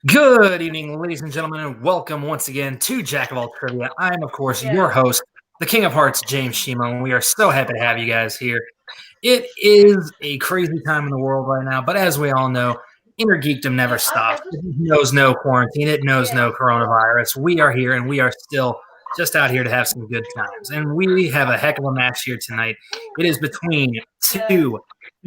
Good evening, ladies and gentlemen, and welcome once again to Jack of All Trivia. I am, of course, your host, the King of Hearts, James Shimo, and we are so happy to have you guys here. It is a crazy time in the world right now, but as we all know, inner geekdom never stops. It knows no quarantine. It knows no coronavirus. We are here, and we are still just out here to have some good times. And we have a heck of a match here tonight. It is between two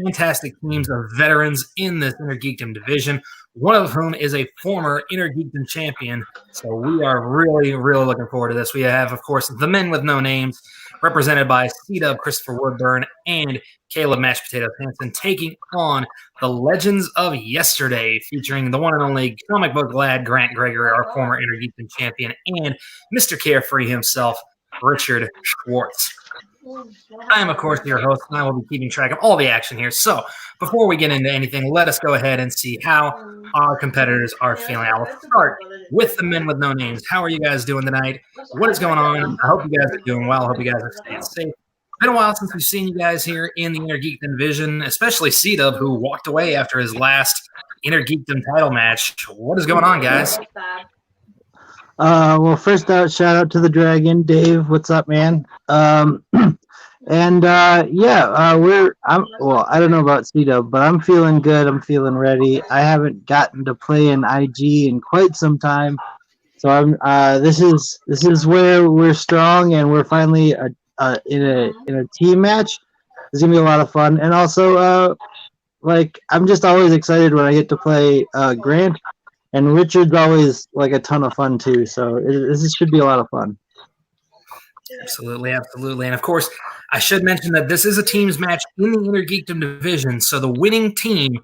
fantastic teams of veterans in this Inner Geekdom division, one of whom is a former Inner Geekdom champion. So we are really, really looking forward to this. We have, of course, the men with no names, represented by C-Dub Christopher Woodburn and Caleb Mashed Potatoes Hansen, taking on the Legends of Yesterday, featuring the one and only comic book lad Grant Gregory, our former Inner Geekdom champion, and Mr. Carefree himself, Richard Schwartz. I am, of course, your host, and I will be keeping track of all the action here. So before we get into anything, let us go ahead and see how our competitors are feeling. I will start with the men with no names. How are you guys doing tonight? What is going on? I hope you guys are doing well. I hope you guys are staying safe. It's been a while since we've seen you guys here in the Inner Geekdom division, especially C-Dub, who walked away after his last Inner Geekdom title match. What is going on, guys? Well, first out, shout out to the Dragon, Dave. What's up, man? I don't know about C-Dub, but I'm feeling good. I'm feeling ready. I haven't gotten to play in IG in quite some time, so I'm. This is where we're strong, and we're finally in a team match. It's gonna be a lot of fun, and also I'm just always excited when I get to play Grant. And Richard's always like a ton of fun too, so this should be a lot of fun. Absolutely. And of course, I should mention that this is a teams match in the Inner Geekdom division, so the winning team,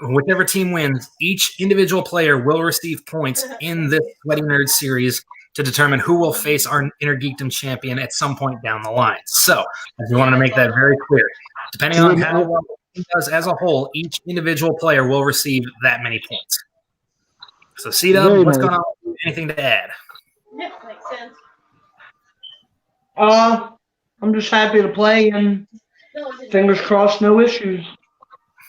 whichever team wins, each individual player will receive points in this Sweaty Nerd series to determine who will face our Inner Geekdom champion at some point down the line. So, I just wanted to make that very clear. Depending on how well the team does as a whole, each individual player will receive that many points. So, C-Dub, what's going on? Anything to add? Yeah, makes sense. I'm just happy to play, and fingers crossed, no issues.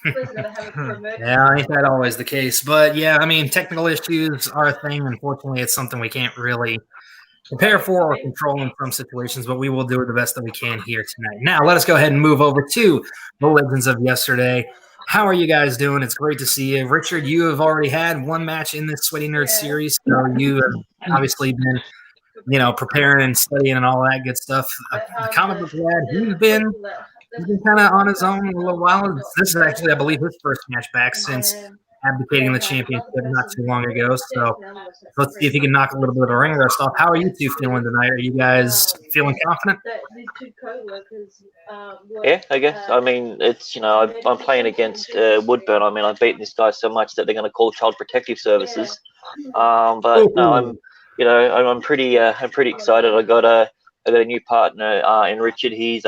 Yeah, ain't that always the case? But yeah, I mean, technical issues are a thing. Unfortunately, it's something we can't really prepare for or control in some situations, but we will do the best that we can here tonight. Now, let us go ahead and move over to the Legends of Yesterday. How are you guys doing? It's great to see you. Richard, you have already had one match in this Sweaty Nerd series, so you have obviously been, preparing and studying and all that good stuff. The comic book lad, he's been kind of on his own a little while. This is actually, I believe, his first match back since abdicating the championship not too long ago. So let's see if he can knock a little bit of a ring rust off. How are you two feeling tonight? Are you guys feeling confident? Yeah, I guess. I mean, it's I'm playing against Woodburn. I mean, I've beaten this guy so much that they're going to call Child Protective Services. But no, I'm pretty excited. I got a new partner in Richard. He's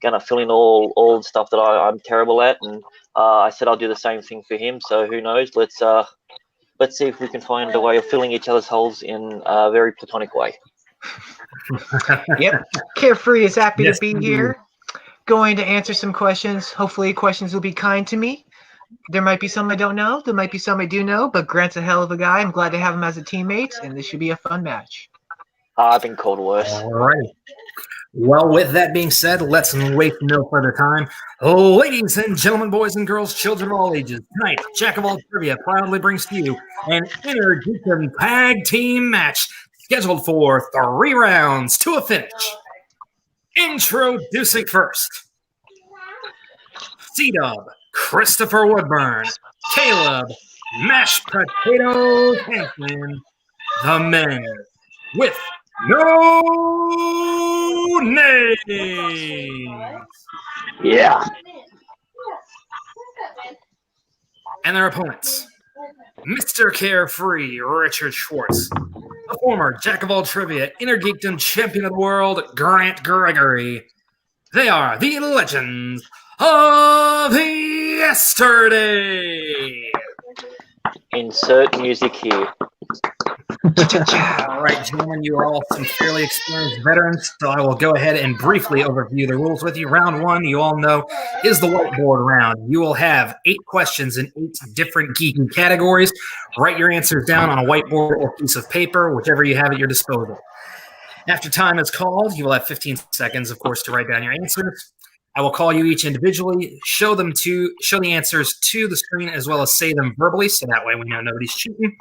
gonna fill in all the stuff that I'm terrible at, and I said I'll do the same thing for him. So who knows? Let's see if we can find a way of filling each other's holes in a very platonic way. Yep, Carefree is happy to be here. Going to answer some questions. Hopefully, questions will be kind to me. There might be some I don't know. There might be some I do know. But Grant's a hell of a guy. I'm glad to have him as a teammate, and this should be a fun match. I've been called worse. All right. Well, with that being said, let's waste no further time. Ladies and gentlemen, boys and girls, children of all ages, tonight, Jack of All Trivia proudly brings to you an Inner Geekdom tag team match scheduled for 3 rounds to a finish. Introducing first, C-Dub Christopher Woodburn, Caleb Mashed Potatoes Hansen, the men with no names. Yeah. And their opponents, Mr. Carefree, Richard Schwartz, a former Jack of All Trivia, Inner Geekdom champion of the world, Grant Gregory. They are the Legends of Yesterday. Insert music here. All right, gentlemen, you are all some fairly experienced veterans, so I will go ahead and briefly overview the rules with you. Round one, you all know, is the whiteboard round. You will have 8 questions in 8 different geeky categories. Write your answers down on a whiteboard or piece of paper, whichever you have at your disposal. After time is called, you will have 15 seconds, of course, to write down your answers. I will call you each individually, show the answers to the screen, as well as say them verbally, so that way we know nobody's cheating.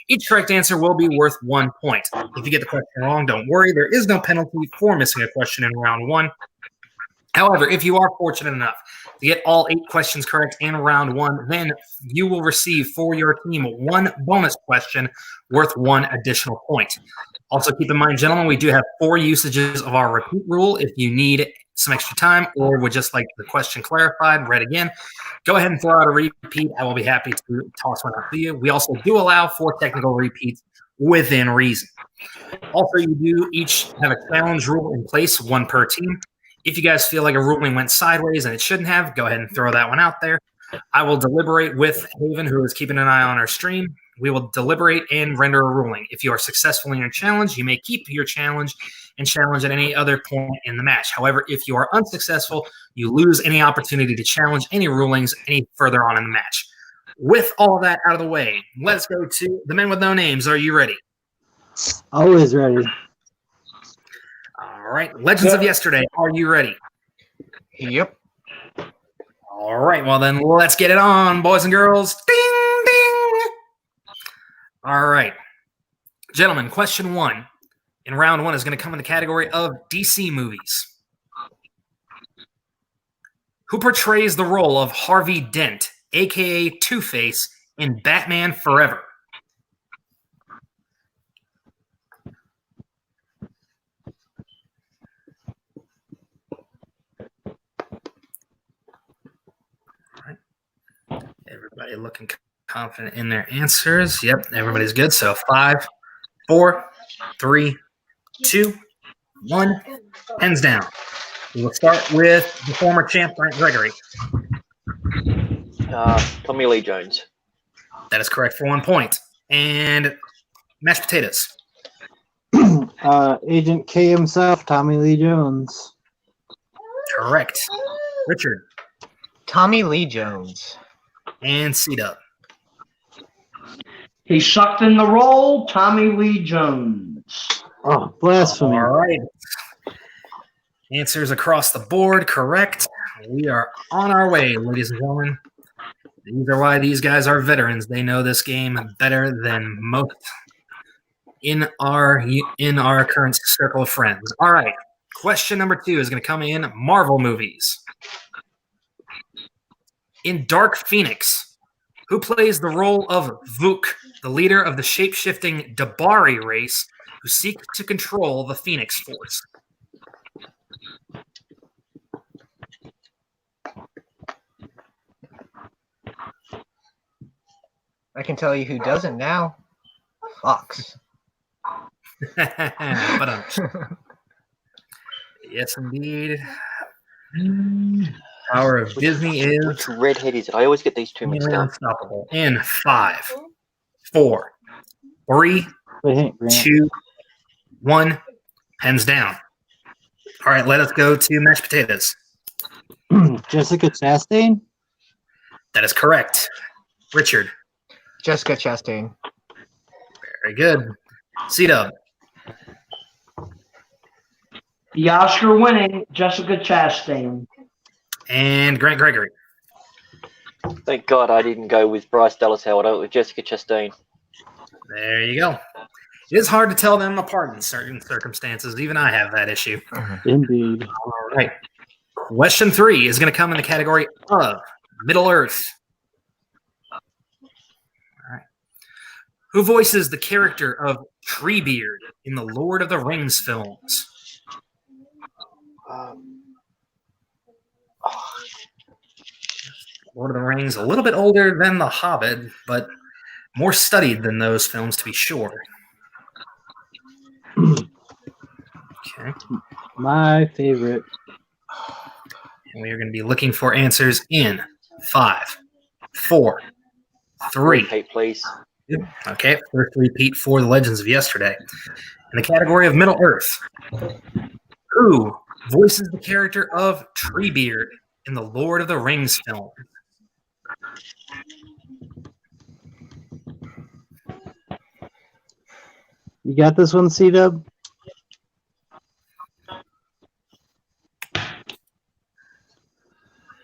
Each correct answer will be worth 1 point. If you get the question wrong, don't worry. There is no penalty for missing a question in round 1. However, if you are fortunate enough to get all 8 questions correct in round 1, then you will receive for your team 1 bonus question worth 1 additional point. Also, keep in mind, gentlemen, we do have 4 usages of our repeat rule. If you need some extra time or would just like the question clarified, read again, go ahead and throw out a repeat. I will be happy to toss one out to you. We also do allow 4 technical repeats within reason. Also, you do each have a challenge rule in place, 1 per team. If you guys feel like a ruling went sideways and it shouldn't have, go ahead and throw that one out there. I will deliberate with Haven, who is keeping an eye on our stream. We will deliberate and render a ruling. If you are successful in your challenge, you may keep your challenge and challenge at any other point in the match. However, if you are unsuccessful, you lose any opportunity to challenge any rulings any further on in the match. With all that out of the way, let's go to the men with no names. Are you ready? Always ready. All right. Legends of Yesterday. Are you ready? Yep. All right. Well, then let's get it on, boys and girls. Ding, ding. All right. Gentlemen, question 1 in round 1 is going to come in the category of DC movies. Who portrays the role of Harvey Dent, a.k.a. Two-Face, in Batman Forever? Everybody looking confident in their answers. Yep, everybody's good. So 5, 4, 3, 2, 1. Pens down. We will start with the former champ, Grant Gregory. Tommy Lee Jones. That is correct for 1 point. And mashed potatoes. Agent K himself, Tommy Lee Jones. Correct. Richard. Tommy Lee Jones. And C-Dub. He sucked in the role, Tommy Lee Jones. Oh, blasphemy. All right. Answers across the board, correct. We are on our way, ladies and gentlemen. These are why these guys are veterans. They know this game better than most in our current circle of friends. All right. Question number 2 is going to come in Marvel movies. In Dark Phoenix, who plays the role of Vuk, the leader of the shape-shifting Dabari race who seek to control the Phoenix Force? I can tell you who doesn't now. Fox. But yes, indeed. Power of Disney is Which redhead is it? I always get these two mixed up. unstoppable. In 5, 4, 3, Wait, hey, Grant. 2, 1. Pens down. All right, let us go to mashed potatoes. Jessica Chastain? That is correct. Richard. Jessica Chastain. Very good. C-Dub. The Oscar-winning Jessica Chastain. And Grant Gregory. Thank God I didn't go with Bryce Dallas Howard. I went with Jessica Chastain. There you go. It is hard to tell them apart in certain circumstances. Even I have that issue. Indeed. All right. Question 3 is going to come in the category of Middle Earth. All right. Who voices the character of Treebeard in the Lord of the Rings films? Lord of the Rings, a little bit older than The Hobbit, but more studied than those films, to be sure. Okay. My favorite. And we are going to be looking for answers in 5, 4, 3, Kate, please. Yep. Okay, first repeat for the Legends of Yesterday. In the category of Middle Earth, who voices the character of Treebeard in the Lord of the Rings film? You got this one, C-Dub?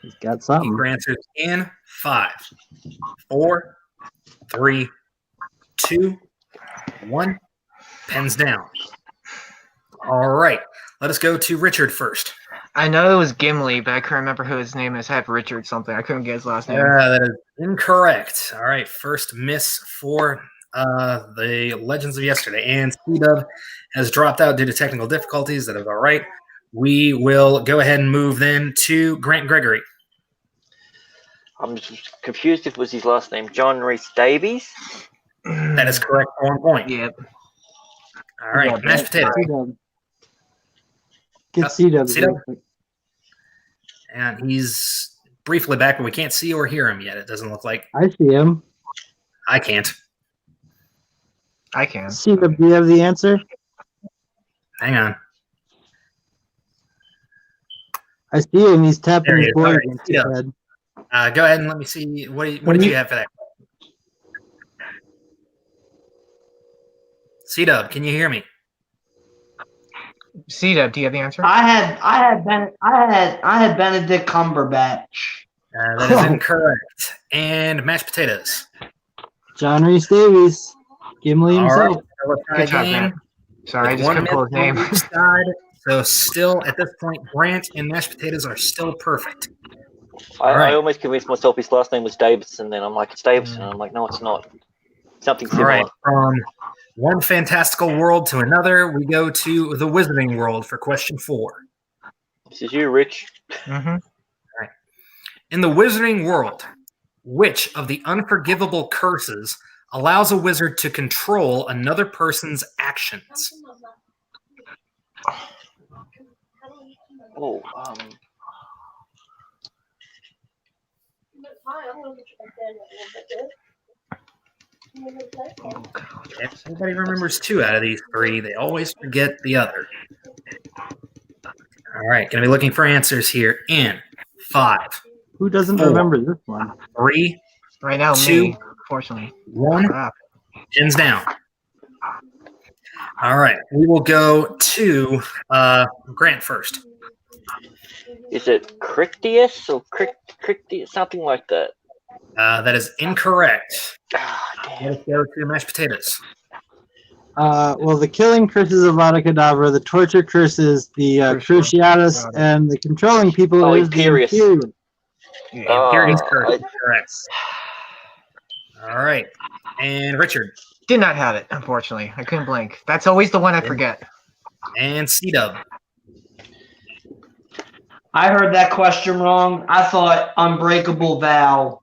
He's got Keep something. your answers in 5, 4, 3, 2, 1. Pens down. All right. Let us go to Richard first. I know it was Gimli, but I couldn't remember who his name is. I have Richard something. I couldn't get his last name. That is incorrect. All right. First miss for the Legends of Yesterday. And C-Dub has dropped out due to technical difficulties. That is all right. We will go ahead and move then to Grant Gregory. I'm just confused if it was his last name, John Rhys Davies. That is correct. 1 point. Yep. All right. Yeah, Mashed potato. C-Dub. Get C-Dub. C-Dub? And he's briefly back, but we can't see or hear him yet. It doesn't look like. I see him. I can't. I can. C-Dub, do you have the answer? Hang on. I see him. He's tapping There he his is. board All right, against his C-Dub. head. Go ahead and let me see. What did you have for that? C-Dub, can you hear me? C-Dub, do you have the answer? I had Benedict Cumberbatch. That is incorrect. And mashed potatoes. John Rhys Davies. Gimli All right. himself. So let's try Good job, again. Grant. Sorry, I With just one couldn't pull his miss on name. each side. So still, at this point, Grant and mashed potatoes are still perfect. All right. I almost convinced myself his last name was Davidson. Then I'm like, it's Davidson. I'm like, no, it's not. Something All similar. right. From one fantastical world to another, we go to the Wizarding World for question 4. This is you, Rich. Mm-hmm. In the Wizarding World, which of the unforgivable curses allows a wizard to control another person's actions? Oh, If everybody remembers 2 out of these 3, they always forget the other. All right, going to be looking for answers here in 5, Who doesn't 4, remember this one? 3, Right now, 2, me, unfortunately. 1. Crap. Pins down. All right, we will go to Grant first. is it Crictius or Crictius? Something like that. That is incorrect. Ah, damn. Let's go to mashed potatoes. Well, the killing curses of Avada Kedavra, the torture curses, the Cruciatus, and the controlling people Oh, is the Imperius. Imperius. Yeah. Imperius I- curse. Correct. All right, and Richard Did not have it, unfortunately. I couldn't blink. That's always the one I forget. and C-Dub. I heard that question wrong. I thought Unbreakable Vow.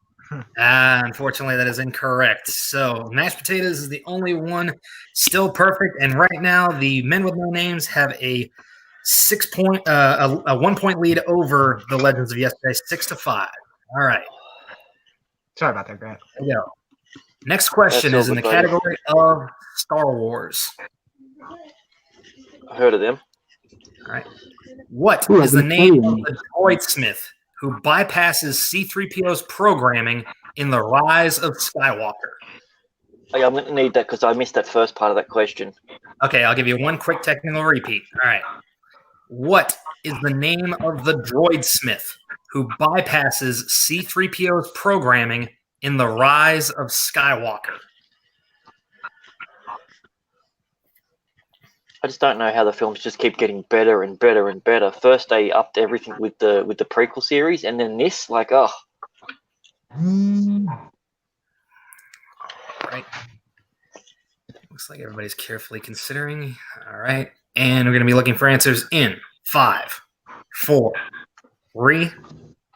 Unfortunately, that is incorrect. So mashed potatoes is the only one still perfect, and right now the men with no names have a 1 point lead over the Legends of Yesterday, 6-5. All right, Sorry about that, Grant. there we go. Next question That's is in the over, buddy. category of Star Wars. I heard of them. All right, what Ooh, is I've the been name playing of the droid smith who bypasses C-3PO's programming in The Rise of Skywalker? Oh, yeah, I'm going to need that because I missed that first part of that question. Okay, I'll give you one quick technical repeat. All right. What is the name of the droid smith who bypasses C-3PO's programming in The Rise of Skywalker? I just don't know how the films just keep getting better and better and better. First, they upped everything with the prequel series, and then this, like, oh, All right. Looks like everybody's carefully considering. All right. And we're going to be looking for answers in 5, 4, 3,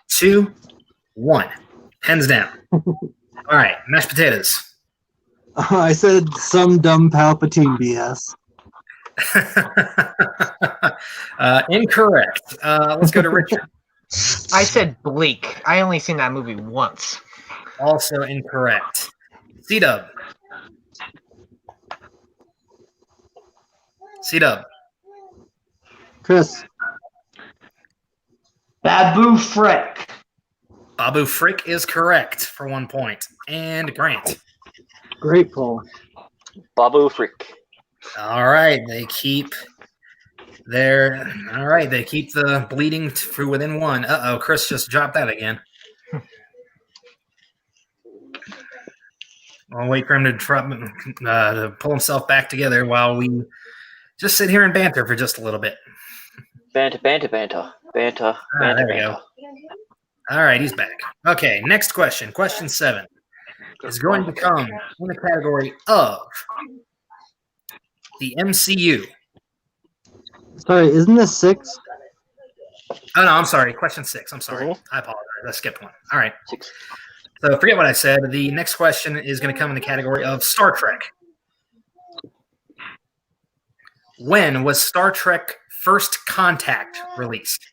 2, 1. Hands down. All right. Mashed potatoes. I said some dumb Palpatine BS. Incorrect. Let's go to Richard. I said Bleak. I only seen that movie once. Also incorrect. C-Dub. C-Dub. Chris. Babu Frick. Babu Frick is correct for 1 point. And Grant. Great poll. Babu Frick. All right, they keep the bleeding through within one. Uh-oh, Chris just dropped that again. I'll wait for him to pull himself back together while we just sit here and banter for just a little bit. Banter. There we go. All right, he's back. Okay, next question. Question 7 is going to come in the category of the MCU. Sorry, isn't this 6? Oh, no, I'm sorry. Question 6. I'm sorry. I apologize. I skipped one. All right. 6. So forget what I said. The next question is going to come in the category of Star Trek. When was Star Trek First Contact released?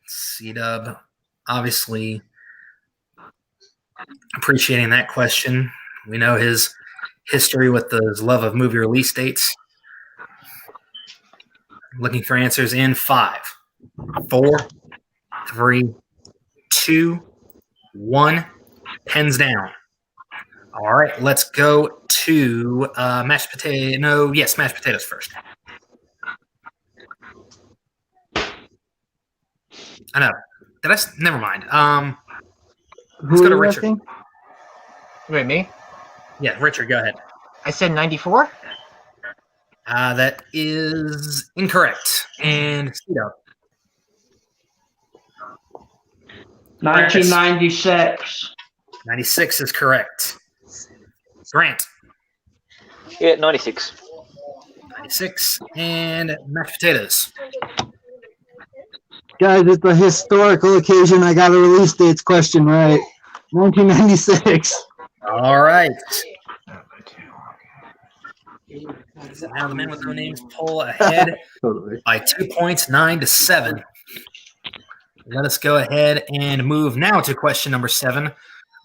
C-Dub, obviously appreciating that question. We know his history with his love of movie release dates. Looking for answers in 5, 4, 3, 2, 1. Pens down. All right, let's go to mashed potatoes first. I know. Never mind. Let's go to Richard. Asking? Wait, me? Yeah, Richard, go ahead. I said 94? That is incorrect. And C-Dub. 1996. 96 is correct. Grant. Yeah, 96. 96. And mashed potatoes. Guys, it's a historical occasion. I got a release dates question right. 1996. All right. So now the men with no names pull ahead Totally. by 2 points, 9-7. Let us go ahead and move now to question number 7,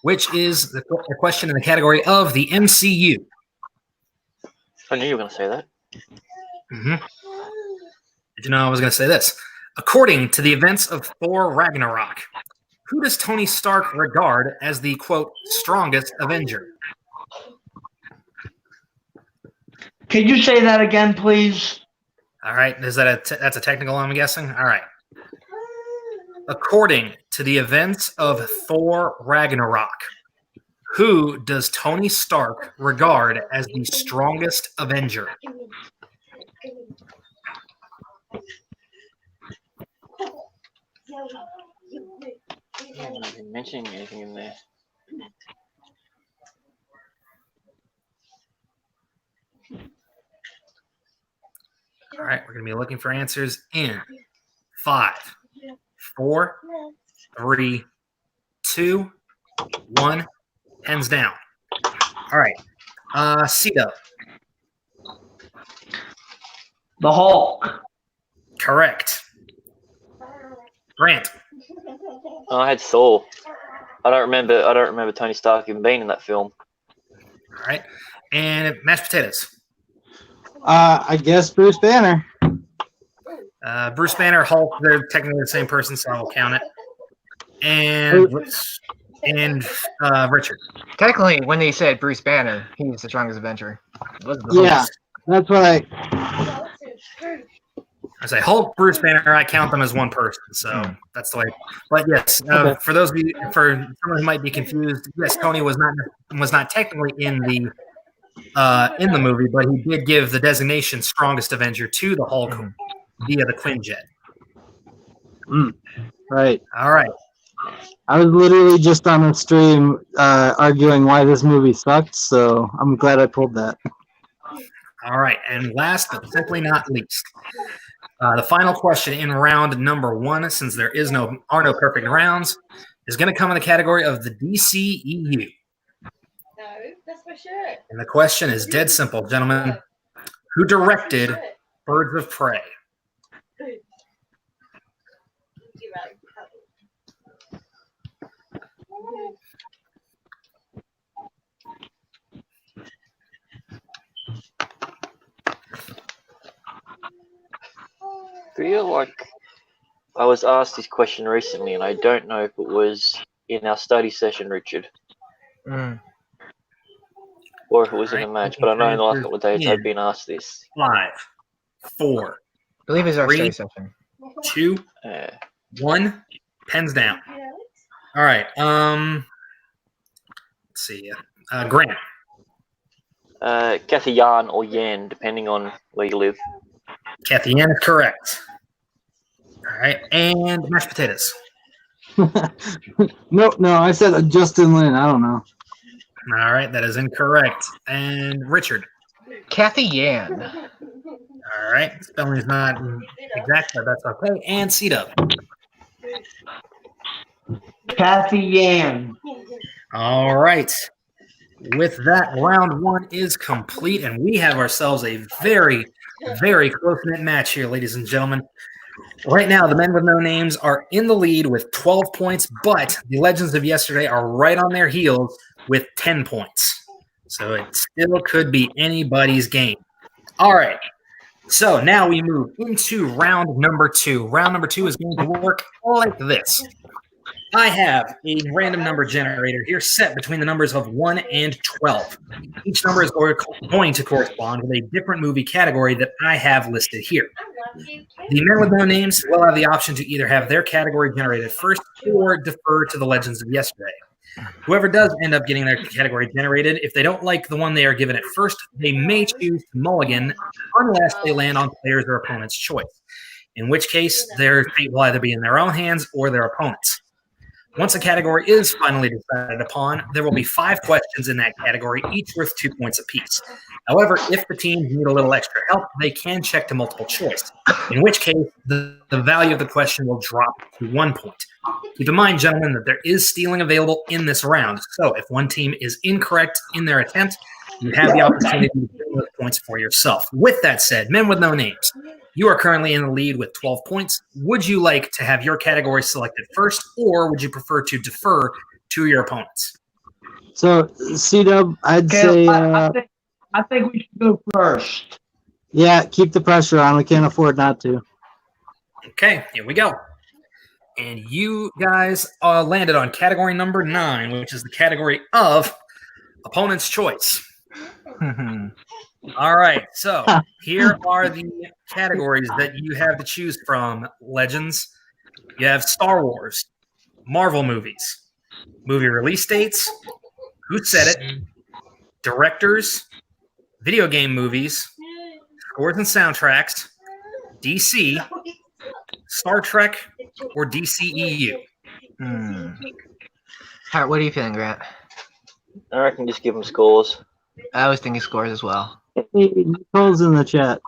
which is the question in the category of the MCU. I knew you were going to say that. Mm-hmm. Did you know I was going to say this? According to the events of Thor Ragnarok, who does Tony Stark regard as the, quote, strongest Avenger? Can you say that again, please? All right. Is that that's a technical, I'm guessing? All right. According to the events of Thor Ragnarok, who does Tony Stark regard as the strongest Avenger? I'm not even mentioning anything in there. All right, we're going to be looking for answers in 5, 4, 3, 2, 1. Hands down. All right. C-Dub. The Hulk. Correct. Grant. I had Thor. I don't remember Tony Stark even being in that film. All right. And mashed potatoes. I guess Bruce Banner. Bruce Banner, Hulk, they're technically the same person, so I'll count it. And Richard. Technically, when they said Bruce Banner, he's the strongest Avenger. Yeah, that's what I say Hulk, Bruce Banner, I count them as one person, so that's the way. But yes, Okay. for someone who might be confused, yes, Tony was not technically in the movie, but he did give the designation strongest Avenger to the Hulk via the Quinjet. right. All right. I was literally just on a stream arguing why this movie sucked, so I'm glad I pulled that. All right, and last but simply not least, the final question in round number 1, since there are no perfect rounds, is going to come in the category of the DCEU. No, that's my shirt. And the question is dead simple, gentlemen. Who directed Birds of Prey? Feel like I was asked this question recently, and I don't know if it was in our study session, Richard, or if it was in a match. But I know in the last couple of days I've been asked this. 5, 4, I believe it's our 3, study session. 2, 1. Pens down. All right. Let's see. Grant. Kathy Yan or Yan, depending on where you live. Kathy Ann is correct. All right. And mashed potatoes. No, I said Justin Lin. I don't know. All right. That is incorrect. And Richard. Kathy Yan. All right. Spelling is not exact, but that's okay. And C-Dub. Kathy Yan. All right. With that, round 1 is complete, and we have ourselves a very, very close-knit match here, ladies and gentlemen. Right now, the men with no names are in the lead with 12 points, but the Legends of yesterday are right on their heels with 10 points. So it still could be anybody's game. All right. So now we move into round number 2. Round number 2 is going to work like this. I have a random number generator here set between the numbers of 1 and 12. Each number is going to correspond with a different movie category that I have listed here. The men with no names will have the option to either have their category generated first or defer to the Legends of yesterday. Whoever does end up getting their category generated, if they don't like the one they are given at first, they may choose to mulligan unless they land on players or opponent's choice, in which case their fate will either be in their own hands or their opponent's. Once a category is finally decided upon, there will be 5 questions in that category, each worth 2 points apiece. However, if the teams need a little extra help, they can check to multiple choice, in which case the value of the question will drop to 1 point. Keep in mind, gentlemen, that there is stealing available in this round, so if one team is incorrect in their attempt, you have the opportunity to get those points for yourself. With that said, men with no names, you are currently in the lead with 12 points. Would you like to have your category selected first, or would you prefer to defer to your opponents? So, C-Dub, I'd say... I think we should go first. Yeah, keep the pressure on. We can't afford not to. Okay, here we go. And you guys landed on category number 9, which is the category of opponent's choice. All right, so here are the categories that you have to choose from, Legends. You have Star Wars, Marvel movies, movie release dates, who said it, directors, video game movies, scores and soundtracks, DC, Star Trek, or DCEU. What are you feeling, Grant? I reckon just give them scores. I was thinking scores as well. Nicole's in the chat.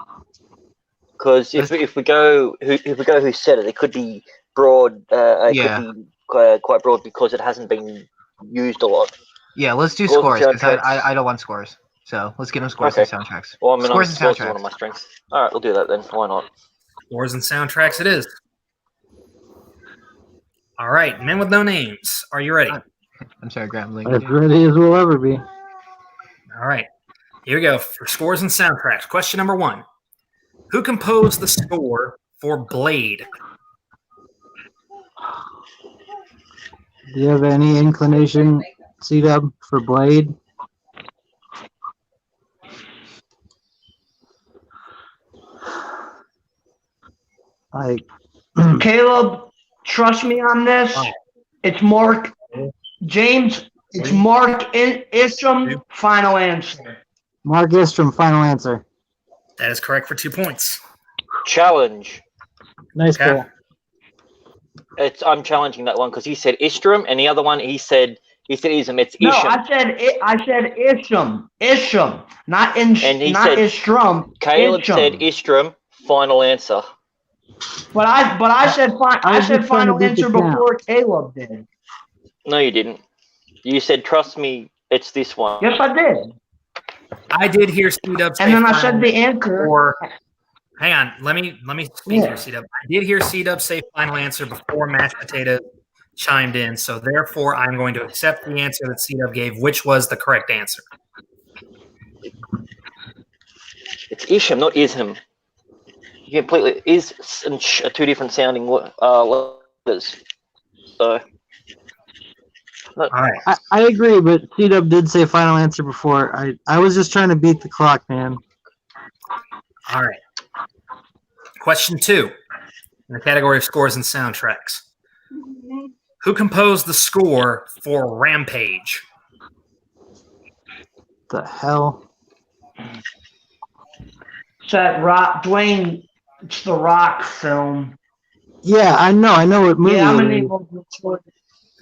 Because if we go who said it, it could be broad. Could be quite broad because it hasn't been used a lot. Yeah, let's do scores because I don't want scores. So let's give them scores and soundtracks. Well, I mean, scores and soundtracks soundtracks. One of my strengths. All right, we'll do that then. Why not? Scores and soundtracks it is. All right, men with no names. Are you ready? I'm sorry, Grant. As ready as we'll ever be. All right. Here we go for scores and soundtracks. Question number 1. Who composed the score for Blade? Do you have any inclination, C-Dub, for Blade? Caleb, trust me on this. It's Mark James. It's Mark Isham. Final answer. Mark Istrom, final answer. That is correct for 2 points. Challenge. Nice Okay. goal. I'm challenging that one because he said Istrom, and the other one he said Ism. It's No, Isham. I said Isham. Isham, not And he not said- Istrom. Caleb Isham. said Istrom. Final answer. But I said I was said just trying to final beat answer the count. before Caleb did. No, you didn't. You said trust me. It's this one. Yes, I did. I did hear C-Dub say And then I final said the answer. Or, hang on, let me speak here, C-Dub. I did hear C-Dub say final answer before mashed potatoes chimed in, so therefore I'm going to accept the answer that C-Dub gave, which was the correct answer. It's Isham, not Isham. You completely is and sh are two different sounding letters. So. All right. I agree, but C-Dub did say final answer before. I was just trying to beat the clock, man. All right. Question 2 in the category of scores and soundtracks. Who composed the score for Rampage? The hell? It's that Rock, Dwayne, it's the Rock film. Yeah, I know what movie. Yeah, I'm it gonna is. need multiple choice.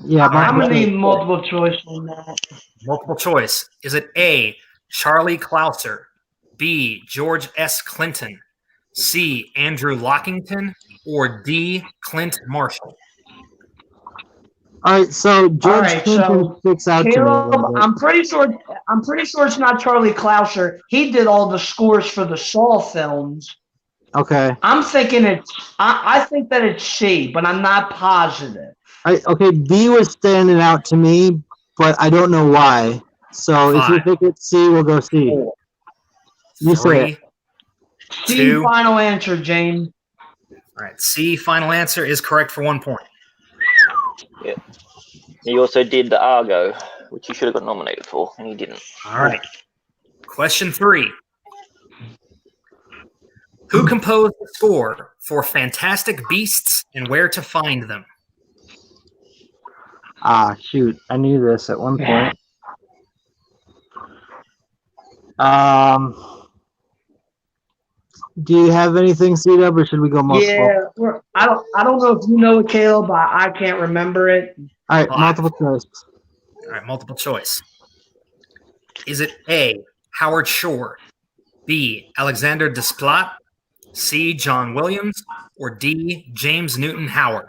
Yeah, I'm multiple gonna need choice. multiple choice on that. Multiple choice. Is it A, Charlie Clouser, B, George S. Clinton, C, Andrew Lockington, or D, Clint Marshall? All right, so George right, Clinton so sticks out to me. a Caleb, little bit. I'm pretty sure it's not Charlie Clouser. He did all the scores for the Saw films. Okay. I'm thinking I think that it's C, but I'm not positive. Okay, B was standing out to me, but I don't know why. So if you Five. think it's C, we'll go C. You say it. 3, C, 2. final answer, James. All right, C, final answer is correct for 1 point. Yeah. He also did the Argo, which he should have got nominated for, and he didn't. All right. Question 3. Who composed the score for Fantastic Beasts and Where to Find Them? Ah, shoot. I knew this at one point. Do you have anything, C-Dub, or should we go multiple? Yeah, I don't know if you know it, Caleb, but I can't remember it. All right, Five. multiple choice. All right, multiple choice. Is it A, Howard Shore, B, Alexander Desplat, C, John Williams, or D, James Newton Howard?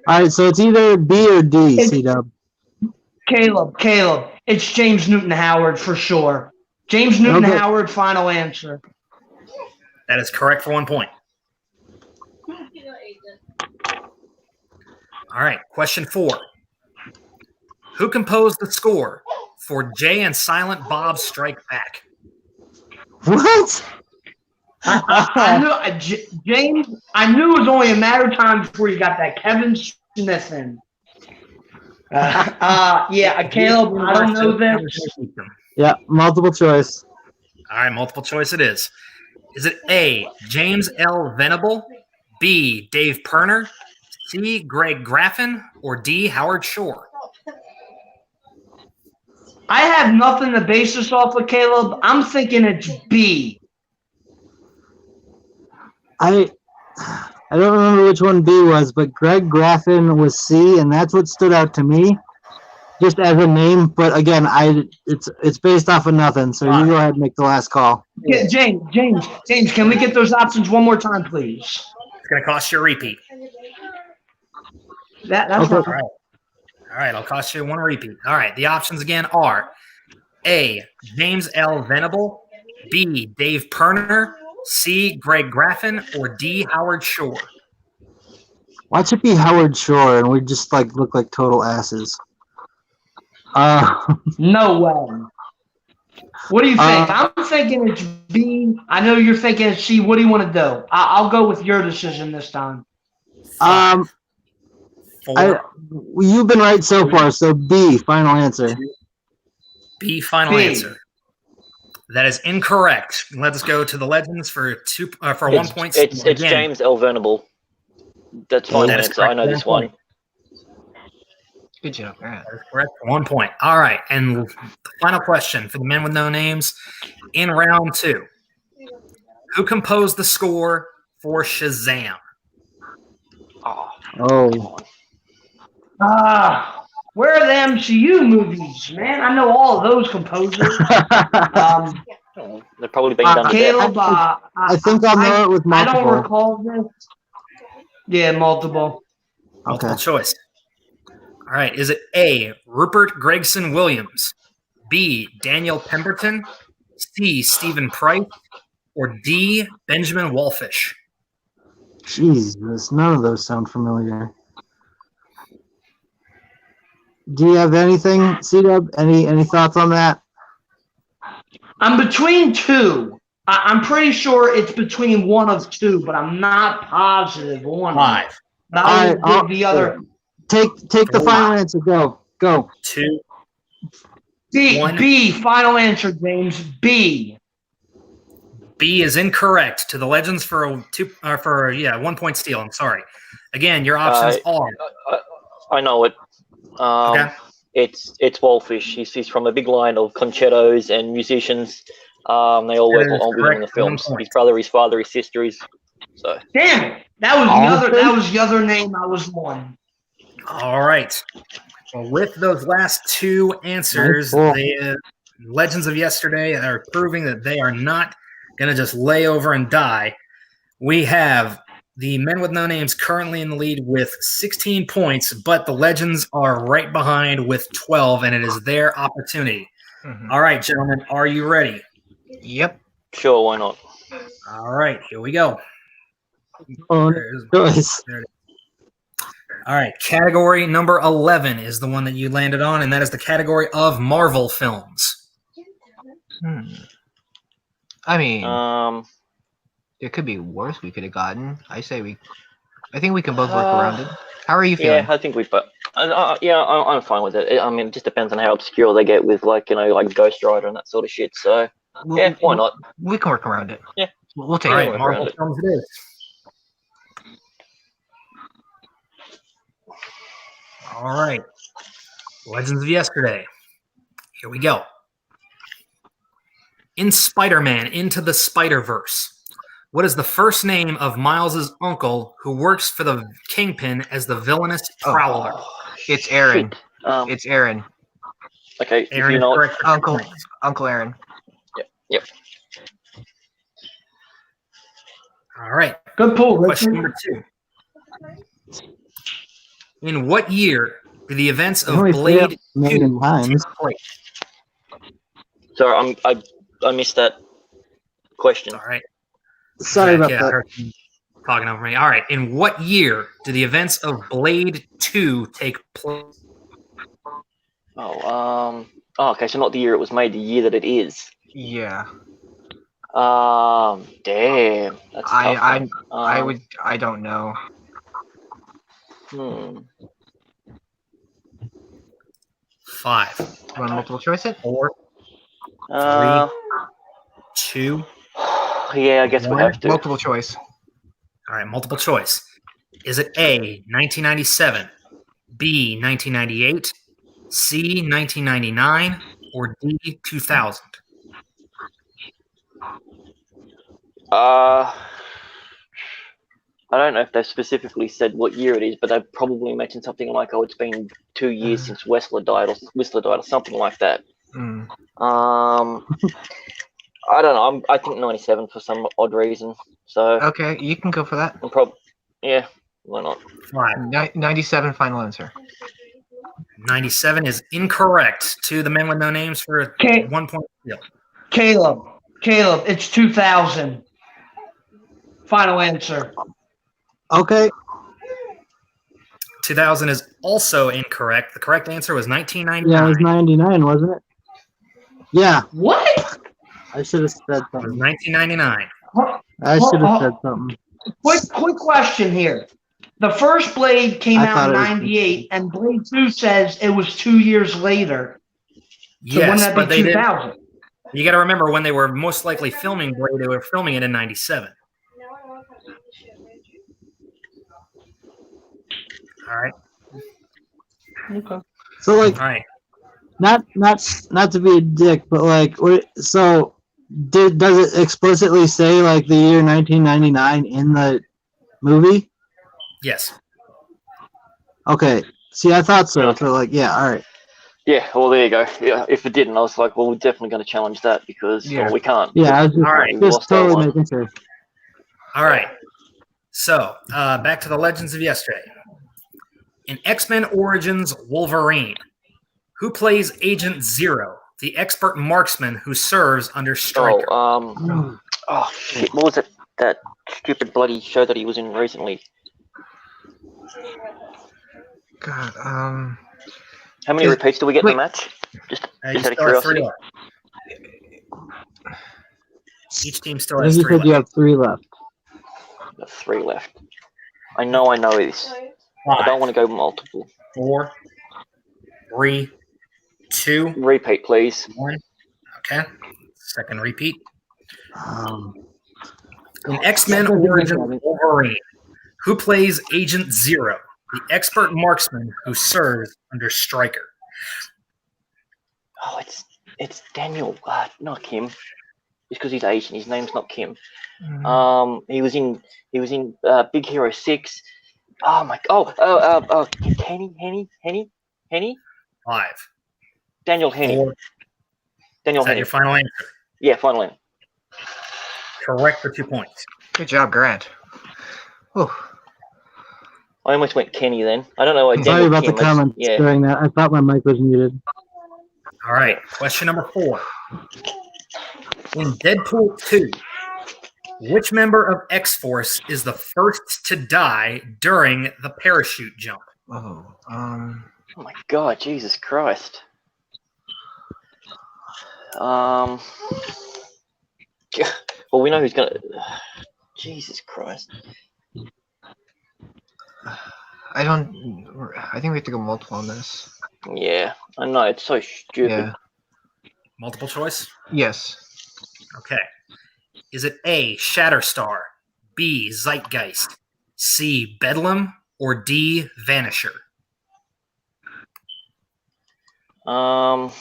All right, so it's either B or D, It's- C-Dub. Caleb, it's James Newton Howard for sure. James Newton Okay. Howard, final answer. That is correct for 1 point. All right, question 4. Who composed the score for Jay and Silent Bob Strike Back? What? I knew James. I knew it was only a matter of time before you got that Kevin Smith in. Yeah, Caleb. I don't know this. Yeah, multiple choice. All right, multiple choice it is. Is it A, James L. Venable, B, Dave Perner, C, Greg Graffin, or D, Howard Shore? I have nothing to base this off of, Caleb. I'm thinking it's B. I don't remember which one B was, but Greg Graffin was C, and that's what stood out to me, just as a name. But again, it's based off of nothing. So you go ahead and make the last call. Yeah, James. Can we get those options one more time, please? It's going to cost you a repeat. That's Okay. not All right. All right, I'll cost you one repeat. All right, the options again are A, James L. Venable, B, Dave Perner, C, Greg Graffin, or D, Howard Shore. Watch it be Howard Shore, and we just like look like total asses. no way. What do you think? I'm thinking it's B. I know you're thinking it's C. What do you want to do? I'll go with your decision this time. Five, 4, You've been right so far. So B, final answer. B, final B. answer. That is incorrect. Let us go to the legends for 1 point. It's Again, James L. Venable. That's Oh, my that is answer. I correct. know this one. Good job, Grant. That is correct for 1 point. All right, and the final question for the men with no names in round 2. Who composed the score for Shazam? Oh, Where are the MCU movies, man? I know all of those composers. They're probably being done to death. Caleb, I think I'll know it with I don't multiple. recall this. Yeah, multiple. Multiple Okay. choice. All right, is it A, Rupert Gregson Williams, B, Daniel Pemberton, C, Stephen Price, or D, Benjamin Wallfish? Jesus, none of those sound familiar. do you have anything, C-Dub? Any thoughts on that? I'm between two. I'm pretty sure it's between one of two, but I'm not positive on it. 5, But All I right, will give the other Take the final answer. Go. 2, B. One. B. Final answer, James. B. B is incorrect. To the Legends for a 1 point steal. I'm sorry. Again, your options are. I know it. Okay. It's Wolfish. He's from a big line of concertos and musicians. They all work That is on correct. the films. 1 point. His brother, his father, his sister. So Damn it. That was the other name I was on. All right. Well, with those last two answers, Nice. the Legends of Yesterday are proving that they are not going to just lay over and die. We have the Men with No Names currently in the lead with 16 points, but the Legends are right behind with 12, and it is their opportunity. All right, gentlemen, are you ready? Yep. sure, why not? All right, here we go. Oh, choice. All right, category number 11 is the one that you landed on, and that is the category of Marvel films. I mean, It could be worse. We could have gotten. I think we can both work around it. How are you feeling? Yeah, I think we've. I'm fine with it. I mean, it just depends on how obscure they get with like Ghost Rider and that sort of shit. So yeah, why not? We can work around it. Yeah. We'll take All it. right, Marvel films it is. All right. Legends of Yesterday. Here we go. In Spider-Man Into the Spider-Verse, what is the first name of Miles' uncle who works for the Kingpin as the villainous Prowler? It's Aaron. Shit. It's Aaron. Okay, if Aaron you is know, correct. Uncle Aaron. Yep. All right. Good pull, Question Richard. number 2. In what year do the events of Only Blade 2 three times. take place? Sorry, I missed that question. All right. Sorry about I that. heard you talking over me. All right. In what year do the events of Blade 2 take place? Okay, so not the year it was made, the year that it is. Yeah. Damn. That's a tough one. I don't know. 5, You want multiple choice it? 4, Uh, 2. yeah, I guess we have to. Multiple choice. All right, multiple choice. Is it A, 1997, B, 1998, C, 1999, or D, 2000? I don't know if they specifically said what year it is, but they probably mentioned something like, "Oh, it's been 2 years since Whistler died," or something like that. Mm. I don't know. I think 97 for some odd reason. So Okay, you can go for that. yeah, why not? 5. 97 final answer. 97 is incorrect. To the Men with No Names for a Okay. 1 point steal. Caleb, it's 2000. Final answer. Okay. 2000 is also incorrect. The correct answer was 1999. Yeah, it was 99, wasn't it? Yeah, What? I should have said It was something. 1999. I should have said something. Quick question here. The first Blade came I out thought in it was- 98, and Blade 2 says it was 2 years later. So wouldn't Yes, that but be they did. 2000? You got to remember when they were most likely filming Blade, they were filming it in 97. All right. Okay. So like, All right. not to be a dick, but like, so does it explicitly say like the year 1999 in the movie? Yes. Okay. See, I thought so. So like, yeah, all right. Yeah, well, there you go. Yeah, if it didn't, I was like, well, we're definitely going to challenge that because we can't. Yeah, I was just, All right. just totally making sure. All right. So, back to the Legends of Yesterday. In X-Men Origins Wolverine, who plays Agent Zero, the expert marksman who serves under Stryker? Oh shit! What was it? That stupid bloody show that he was in recently. God. How many repeats do we get in the match? Just You out of still have 3 curiosity. left. Each team still I has think you 3 said you left. have 3 left. Got 3 left. I know this. I don't want to go multiple. 4, 3, 2, Repeat, please. 1. Okay. Second repeat. Um, In X-Men Origins Wolverine, who plays Agent Zero, the expert marksman who serves under Stryker? Oh, it's Daniel, not Kim. Just because he's Asian, his name's not Kim. He was in Big Hero 6. Oh my! Henny. 5. Daniel Henny. 4. Daniel Is that Henny. your final answer? Yeah, finally. Correct for 2 points. Good job, Grant. Whew. I almost went Kenny then. I don't know why. Sorry Daniel about the Kim was- comments Yeah. during that. I thought my mic was muted. All right. Question number 4. In Deadpool 2, which member of X-Force is the first to die during the parachute jump? Oh, Oh my God, Jesus Christ. Well, we know who's gonna. Jesus Christ. I think we have to go multiple on this. Yeah, I know it's so stupid. Yeah. Multiple choice? Yes. Okay. Is it A, Shatterstar, B, Zeitgeist, C, Bedlam, or D, Vanisher? Oh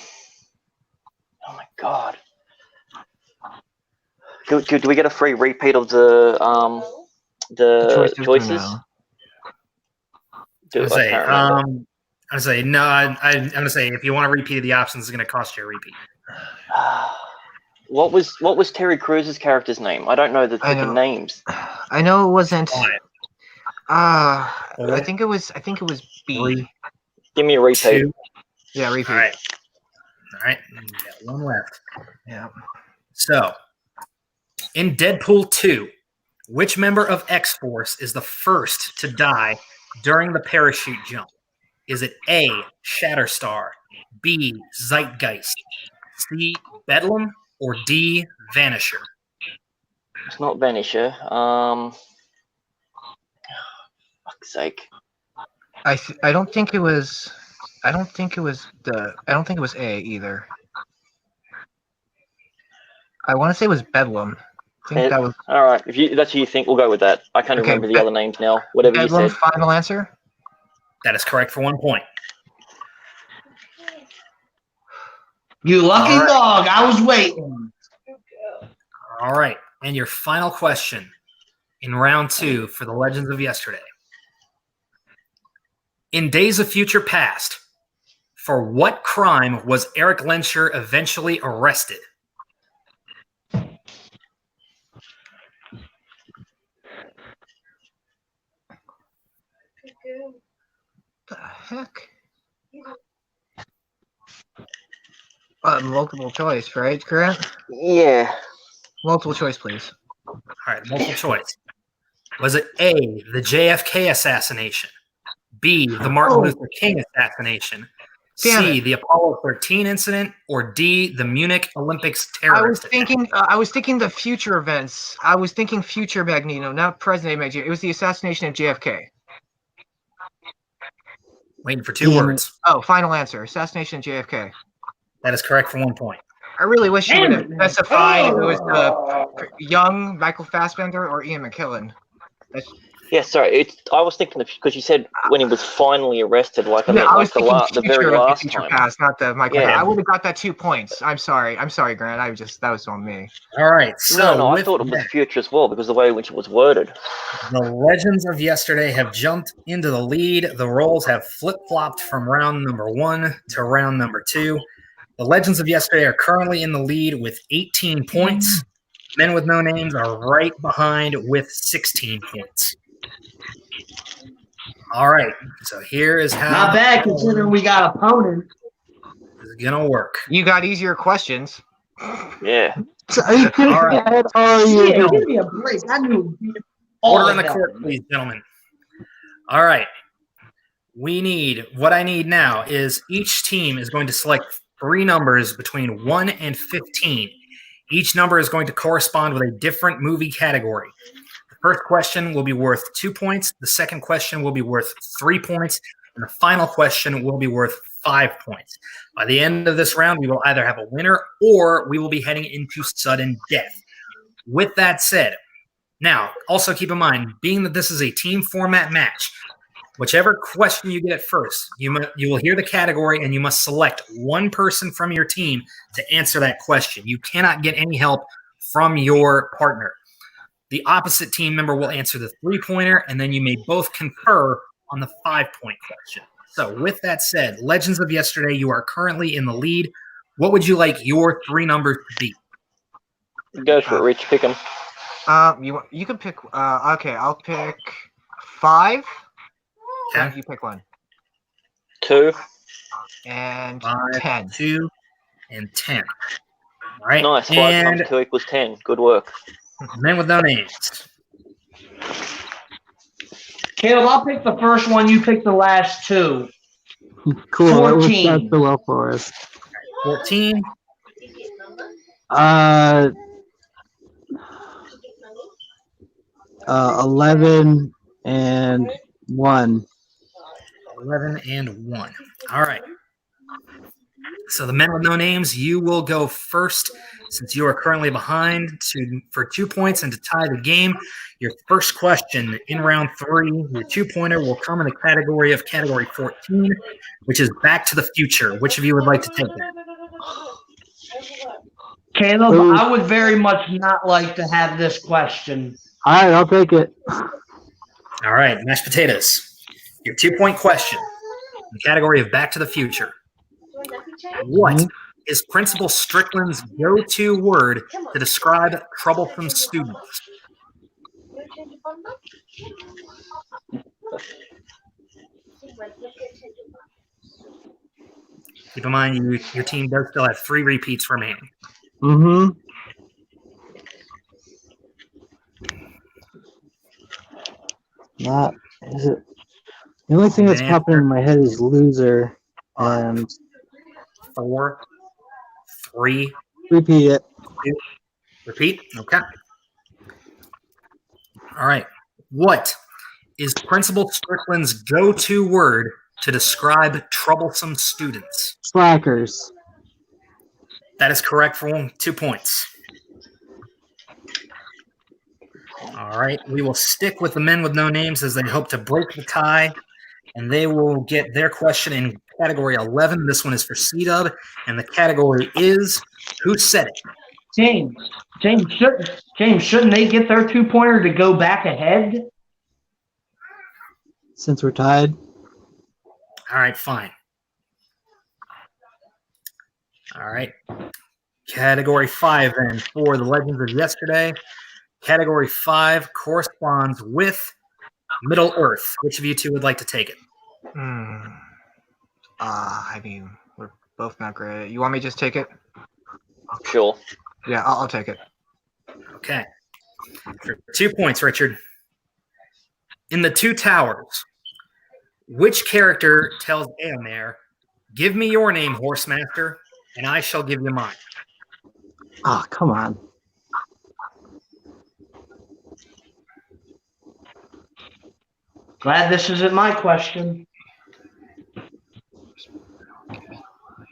my God. Do we get a free repeat of the choices? No. Do, I I say, can't remember. I'm gonna say no. I'm gonna say if you want to repeat the options, it's gonna cost you a repeat. What was Terry Crews's character's name? I don't know the I know. freaking names. I know it wasn't. 5, I think it was B. 3, Give me a repeat. 2. Yeah, repeat. All right. All right. You got 1 left. Yeah. So, in Deadpool 2, which member of X-Force is the first to die during the parachute jump? Is it A, Shatterstar, B, Zeitgeist, C, Bedlam, or D, Vanisher? It's not Vanisher. Fuck's sake. I don't think it was. I don't think it was A either. I want to say it was Bedlam. I think that was All right. If that's who you think, we'll go with that. I can't Okay, remember the other names now. Whatever you Bedlam. said. Final answer. That is correct for 1 point. You lucky All right. dog. I was waiting. All right. And your final question in round 2 for the Legends of Yesterday. In Days of Future Past, for what crime was Eric Lensher eventually arrested? The heck? Multiple choice, right, Grant? Yeah. Multiple choice, please. All right, multiple choice. Was it A, the JFK assassination, B, the Martin Luther King assassination, Damn C, it. the Apollo 13 incident, or D, the Munich Olympics I was terrorist attack? thinking the future events. I was thinking future Magneto, not present day Magneto. It was the assassination of JFK. Waiting for 2 words. Oh, final answer. Assassination of JFK. That is correct for 1 point. I really wish you would have specified if it was the young Michael Fassbender or Ian McKellen. Yeah, sorry. I was thinking because you said when he was finally arrested, like I Yeah, meant I like was the thinking the very future of the last future time. past, not the Michael. Yeah. I would have got that 2 points. I'm sorry, Grant. that was on me. All right, so No, I with thought it was that, future as well because the way in which it was worded. the Legends of Yesterday have jumped into the lead. The roles have flip-flopped from round number 1 to round number 2. The Legends of Yesterday are currently in the lead with 18 points. Men with No Names are right behind with 16 points. All right, so here is how Not bad considering we got opponents. it's going to work. You got easier questions. Yeah. So you could All right. have had all your Yeah, give me a break. I knew all Order of in the that. court, please, gentlemen. All right. what I need now is each team is going to select 3 numbers between 1 and 15. Each number is going to correspond with a different movie category. The first question will be worth 2 points. The second question will be worth 3 points. And the final question will be worth 5 points. By the end of this round, we will either have a winner or we will be heading into sudden death. With that said, now, also keep in mind, being that this is a team format match, whichever question you get at first, you will hear the category and you must select one person from your team to answer that question. You cannot get any help from your partner. The opposite team member will answer the 3-pointer, and then you may both confer on the 5-point question. So with that said, Legends of Yesterday, you are currently in the lead. What would you like your 3 numbers to be? Go for it, Rich. Pick them. You can pick. Okay, I'll pick 5. Okay. You pick 1. 2. And 5, 10. 2, and 10. All right. Nice. 5 and times 2 equals 10. Good work. Men with no names. Caleb, I'll pick the first one. You pick the last 2. Cool. That works 14. out so well for us. 14. 11 and 1. 11 and 1. All right. So the men with no names, you will go first since you are currently behind for 2 points and to tie the game. Your first question in round 3, your 2-pointer will come in the category of category 14, which is Back to the Future. Which of you would like to take it? Caleb, Ooh. I would very much not like to have this question. All right, I'll take it. All right, mashed potatoes. Your 2-point question in the category of Back to the Future. What is Principal Strickland's go-to word to describe troublesome students? Keep in mind, your team does still have 3 repeats remaining. Mm-hmm. Not is it? The only thing that's popping in my head is loser and 4, 3. repeat it. Repeat. Okay. All right. What is Principal Strickland's go-to word to describe troublesome students? Slackers. That is correct for 2 points. All right. We will stick with the men with no names as they hope to break the tie, and they will get their question in category 11. This one is for C-Dub, and the category is Who Said It? James, shouldn't they get their 2-pointer to go back ahead? Since we're tied. All right, fine. All right. Category 5 then for the Legends of Yesterday. Category 5 corresponds with Middle Earth. Which of you two would like to take it? I mean, we're both not great. You want me to just take it? Sure. Yeah, I'll take it. Okay. For 2 points, Richard. In The Two Towers, which character tells Éomer, "Give me your name, Horsemaster, and I shall give you mine"? Oh, come on. Glad this isn't my question.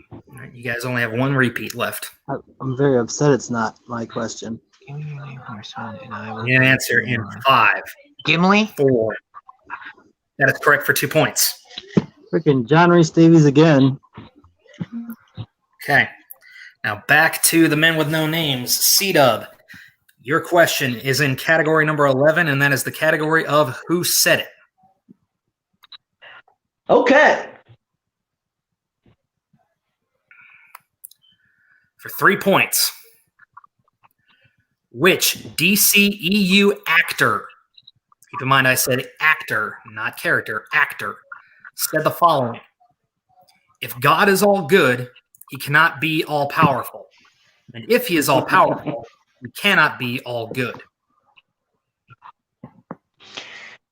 All right, you guys only have 1 repeat left. I'm very upset it's not my question. Give me your name, Horseman, and I will. You can answer in 5, Gimli? 4. That is correct for 2 points. Freaking John Rhys Davies again. Okay. Now back to the men with no names. C-Dub, your question is in category number 11, and that is the category of Who Said It? Okay. For 3 points. Which DCEU actor, keep in mind I said actor, not character, actor, said the following: "If God is all good, he cannot be all powerful. And if he is all powerful, he cannot be all good"?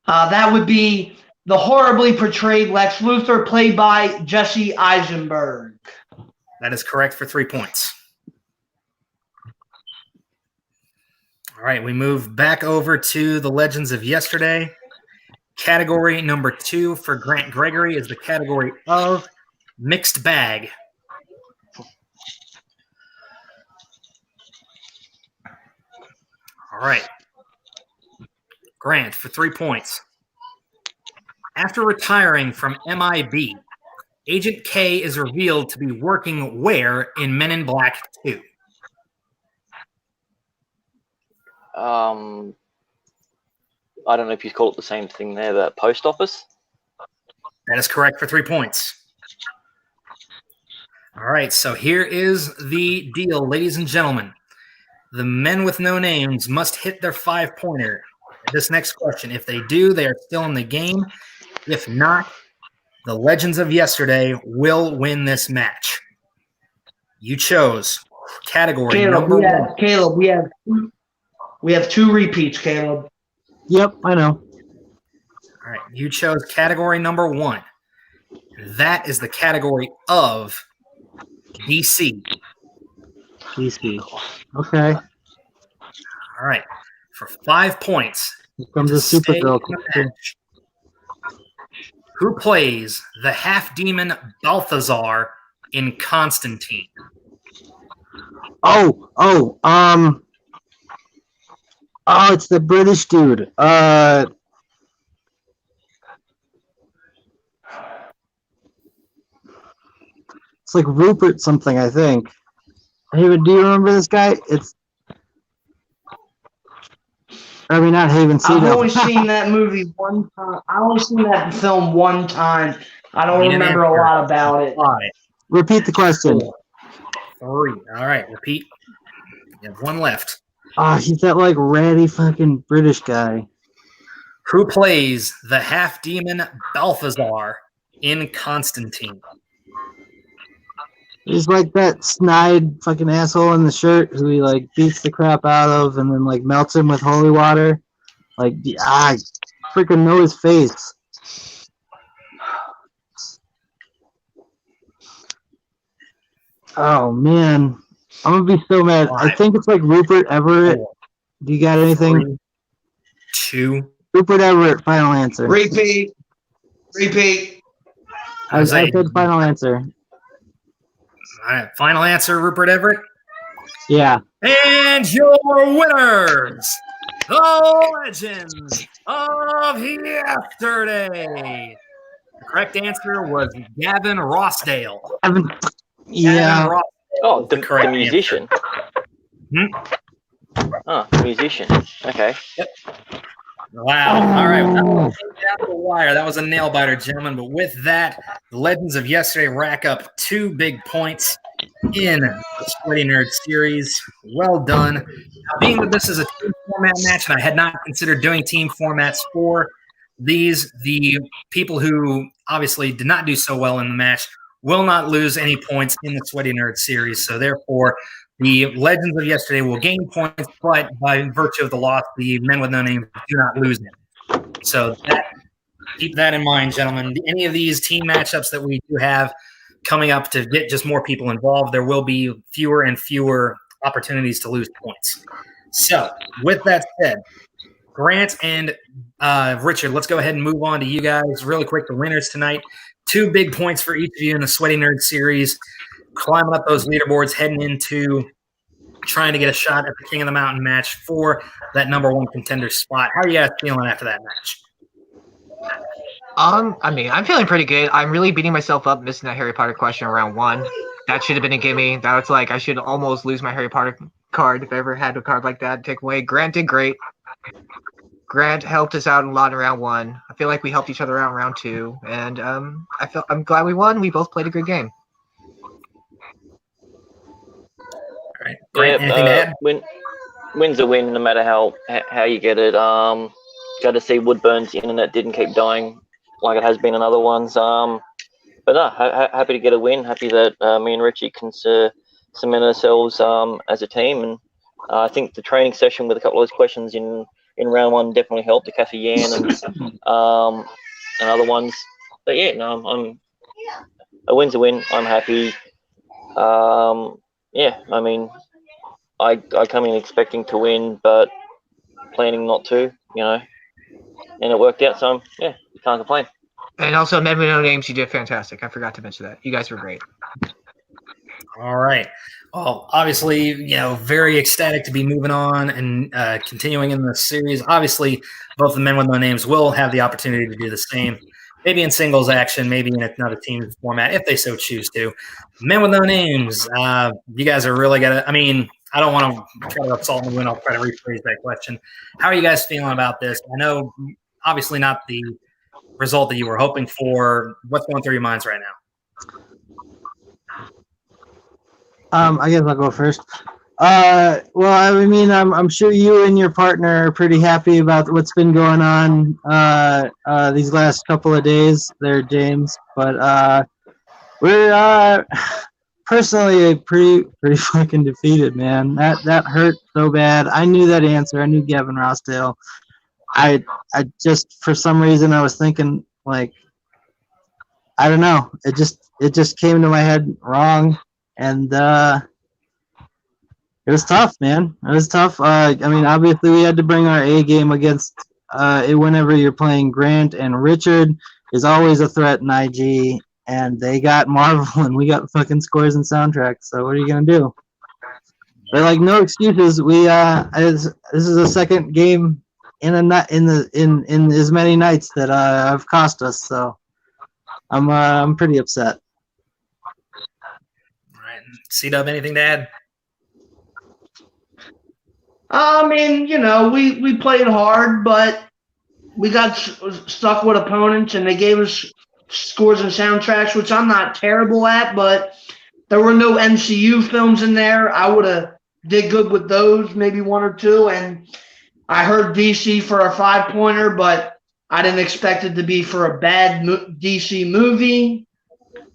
That would be the horribly portrayed Lex Luthor, played by Jesse Eisenberg. That is correct for 3 points. All right, we move back over to the Legends of Yesterday. Category number 2 for Grant Gregory is the category of mixed bag. All right. Grant for 3 points. After retiring from MIB, Agent K is revealed to be working where in Men in Black 2? I don't know if you call it the same thing there, but post office. That is correct for 3 points. All right, so here is the deal, ladies and gentlemen. The men with no names must hit their 5-pointer. This next question, if they do, they are still in the game. If not, the Legends of Yesterday will win this match. You chose category number 1. Caleb, we have 2 repeats, Caleb. Yep, I know. All right, you chose category number 1. That is the category of DC. DC. Okay. All right, for 5 points. Here comes the Stay in Supergirl the question. match. Who plays the half-demon Balthazar in Constantine? Oh, it's the British dude. It's like Rupert something, I think. Haven, do you remember this guy? Not Haven I've Cedo. only seen that movie one time. I only seen that film one time. I don't You didn't remember a answer. lot about it. 5, Repeat the question. 4, 3. All right, repeat. You have 1 left. He's that like ratty fucking British guy. Who plays the half-demon Balthazar in Constantine? He's like that snide fucking asshole in the shirt who he like beats the crap out of and then like melts him with holy water. Like, I freaking know his face. Oh man, I'm gonna be so mad. I think it's like Rupert Everett. 4, Do you got anything? 3, 2. Rupert Everett. Final answer. Repeat. I said final answer. All right, final answer, Rupert Everett. Yeah. And your winners, the Legends of Yesterday. The correct answer was Gavin Rossdale. Yeah. Gavin Rossdale Oh, was the correct musician. Hmm? Oh, musician. Okay. Wow. All right. That was down the wire. That was a nail biter, gentlemen. But with that, the Legends of Yesterday rack up 2 big points in the Sweaty Nerd series. Well done. Now, being that this is a team format match, and I had not considered doing team formats for these, the people who obviously did not do so well in the match will not lose any points in the Sweaty Nerd series. So therefore, the Legends of Yesterday will gain points, but by virtue of the loss, the men with no name do not lose them. So keep that in mind, gentlemen. Any of these team matchups that we do have coming up to get just more people involved, there will be fewer and fewer opportunities to lose points. So with that said, Grant and Richard, let's go ahead and move on to you guys really quick. The winners tonight, 2 big points for each of you in the Sweaty Nerd series. Climbing up those leaderboards, heading into trying to get a shot at the King of the Mountain match for that number 1 contender spot. How are you guys feeling after that match? I'm feeling pretty good. I'm really beating myself up missing that Harry Potter question around 1. That should have been a gimme. That's like I should almost lose my Harry Potter card if I ever had a card like that take away. Grant did great. Grant helped us out a lot in round 1. I feel like we helped each other out in round 2, and I'm glad we won. We both played a good game. All right. Grant, anything to add? Win's a win, no matter how you get it. Got to see Woodburn's internet didn't keep dying like it has been in other ones. But no, happy to get a win. Happy that me and Richie can cement ourselves as a team. And I think the training session with a couple of those questions in round 1 definitely helped. The Cafe Yan and and other ones. But yeah, no, I'm a win's a win. I'm happy. Yeah, I mean, I come in expecting to win, but planning not to, and it worked out. So yeah, you can't complain. And also, Men with No Names, you did fantastic. I forgot to mention that. You guys were great. All right. Well, obviously, very ecstatic to be moving on and continuing in the series. Obviously, both the Men with No Names will have the opportunity to do the same, maybe in singles action, maybe in another team format, if they so choose to. Men with No Names, you guys are really going to – I mean, I don't want to try to upsalt the win. I'll try to rephrase that question. How are you guys feeling about this? I know, obviously, not the result that you were hoping for. What's going through your minds right now? I guess I'll go first. Well, I mean, I'm sure you and your partner are pretty happy about what's been going on these last couple of days there, James. But we're personally pretty fucking defeated, man. That hurt so bad. I knew that answer. I knew Gavin Rossdale. I just, for some reason, I was thinking, like, I don't know. It just came to my head wrong. And it was tough, man. It was tough. I mean, obviously, we had to bring our A game against whenever you're playing Grant, and Richard is always a threat in IG, and they got Marvel, and we got fucking scores and soundtracks. So what are you gonna do? But like, no excuses. We this is the second game in as many nights that have cost us. So I'm pretty upset. C-Dub, anything to add? I mean, we played hard, but we got stuck with opponents, and they gave us scores and soundtracks, which I'm not terrible at, but there were no MCU films in there. I would have did good with those, maybe one or two, and I heard DC for a 5-pointer, but I didn't expect it to be for a bad DC movie.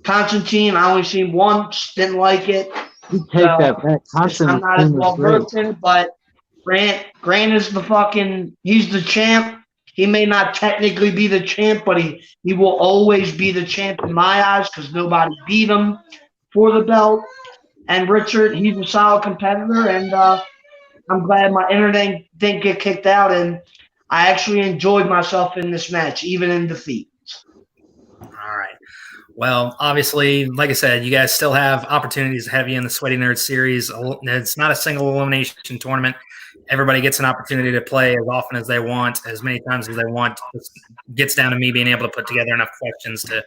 Constantine, I only seen once, didn't like it. You take that back. I'm not as well versed in it, but Grant is he's the champ. He may not technically be the champ, but he will always be the champ in my eyes because nobody beat him for the belt. And Richard, he's a solid competitor, and I'm glad my internet didn't get kicked out, and I actually enjoyed myself in this match, even in defeat. All right. Well, obviously, like I said, you guys still have opportunities ahead of you in the Sweaty Nerd Series. It's not a single elimination tournament. Everybody gets an opportunity to play as often as they want, as many times as they want. It gets down to me being able to put together enough questions to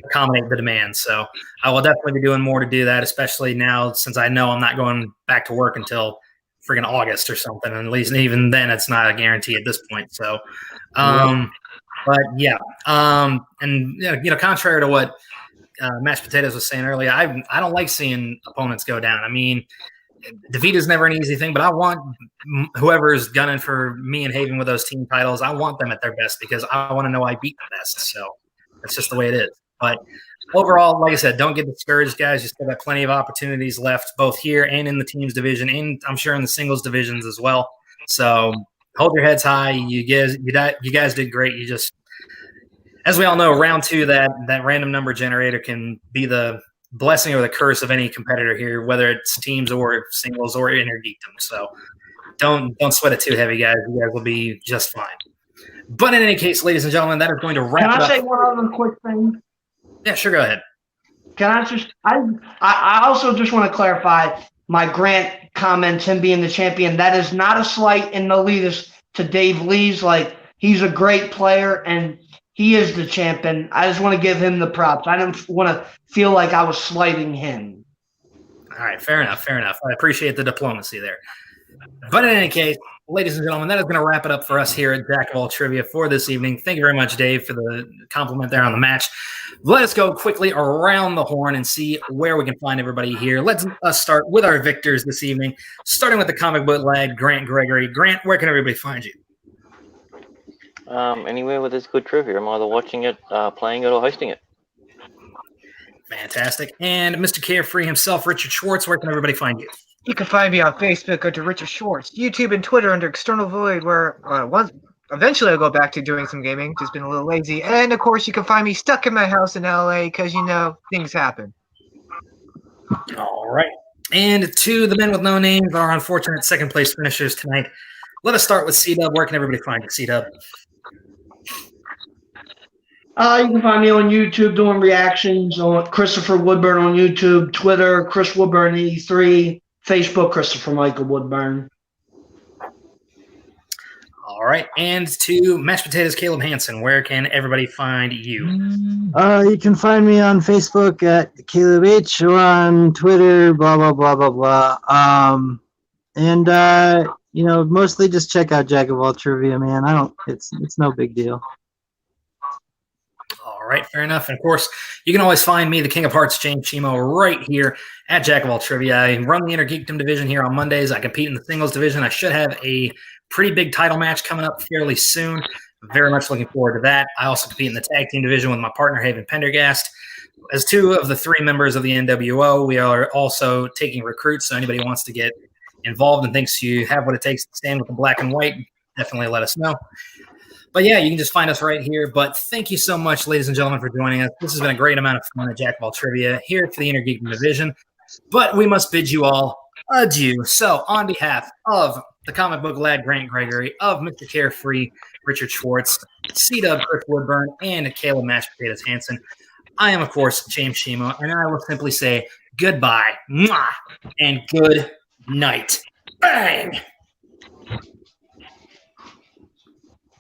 accommodate the demand. So I will definitely be doing more to do that, especially now since I know I'm not going back to work until freaking August or something. And at least even then, it's not a guarantee at this point. So, but yeah. And, contrary to what Mashed Potatoes was saying earlier, I don't like seeing opponents go down. I mean, defeat is never an easy thing, but I want whoever's gunning for me and Haven with those team titles, I want them at their best because I want to know I beat the best. So that's just the way it is. But overall, like I said, don't get discouraged, guys. You still got plenty of opportunities left, both here and in the teams division, and I'm sure in the singles divisions as well. So hold your heads high. You guys did great. You just, as we all know, round two, that random number generator can be the blessing or the curse of any competitor here, whether it's teams or singles or intergeekdom. So don't sweat it too heavy, guys. You guys will be just fine. But in any case, ladies and gentlemen, that is going to wrap it up. Can I say one other quick thing? Yeah, sure. Go ahead. Can I just – I also just want to clarify my Grant comments, him being the champion. That is not a slight in the lead to Dave Lee's. Like, he's a great player, and he is the champion. I just want to give him the props. I didn't want to feel like I was slighting him. All right, fair enough. I appreciate the diplomacy there. But in any case, ladies and gentlemen, that is going to wrap it up for us here at Jack of All Trivia for this evening. Thank you very much, Dave, for the compliment there on the match. Let us go quickly around the horn and see where we can find everybody here. Let's start with our victors this evening, starting with the comic book lad, Grant Gregory. Grant, where can everybody find you? Anywhere where there's good trivia. I'm either watching it, playing it, or hosting it. Fantastic. And Mr. Carefree himself, Richard Schwartz, where can everybody find you? You can find me on Facebook under Richard Schwartz, YouTube and Twitter under External Void, where eventually I'll go back to doing some gaming. Just been a little lazy. And of course, you can find me stuck in my house in LA because things happen. All right. And to the men with no names, our unfortunate second place finishers tonight. Let us start with C-Dub. Where can everybody find you, C-Dub? You can find me on YouTube doing reactions on Christopher Woodburn on YouTube, Twitter, Chris Woodburn 83, Facebook, Christopher Michael Woodburn. All right. And to Mashed Potatoes, Caleb Hansen, where can everybody find you? You can find me on Facebook at Caleb H or on Twitter, blah blah blah blah blah. Mostly just check out Jack of All Trivia, man. It's no big deal. All right, fair enough. And of course, you can always find me, the King of Hearts, James Shimo, right here at Jack of All Trivia. I run the Inner Geekdom division here on Mondays. I compete in the singles division. I should have a pretty big title match coming up fairly soon. Very much looking forward to that. I also compete in the tag team division with my partner, Haven Pendergast. As two of the three members of the NWO, we are also taking recruits, so anybody who wants to get involved and thinks you have what it takes to stand with the black and white, definitely let us know. But yeah, you can just find us right here. But thank you so much, ladies and gentlemen, for joining us. This has been a great amount of fun at Jack of All Trivia here for the Inner Geekdom division. But we must bid you all adieu. So on behalf of the comic book lad, Grant Gregory, of Mr. Carefree, Richard Schwartz, C-Dub, Chris Woodburn, and Caleb Mashed Potatoes Hansen, I am, of course, James Shimo, and I will simply say goodbye, mwah, and good night. Bang!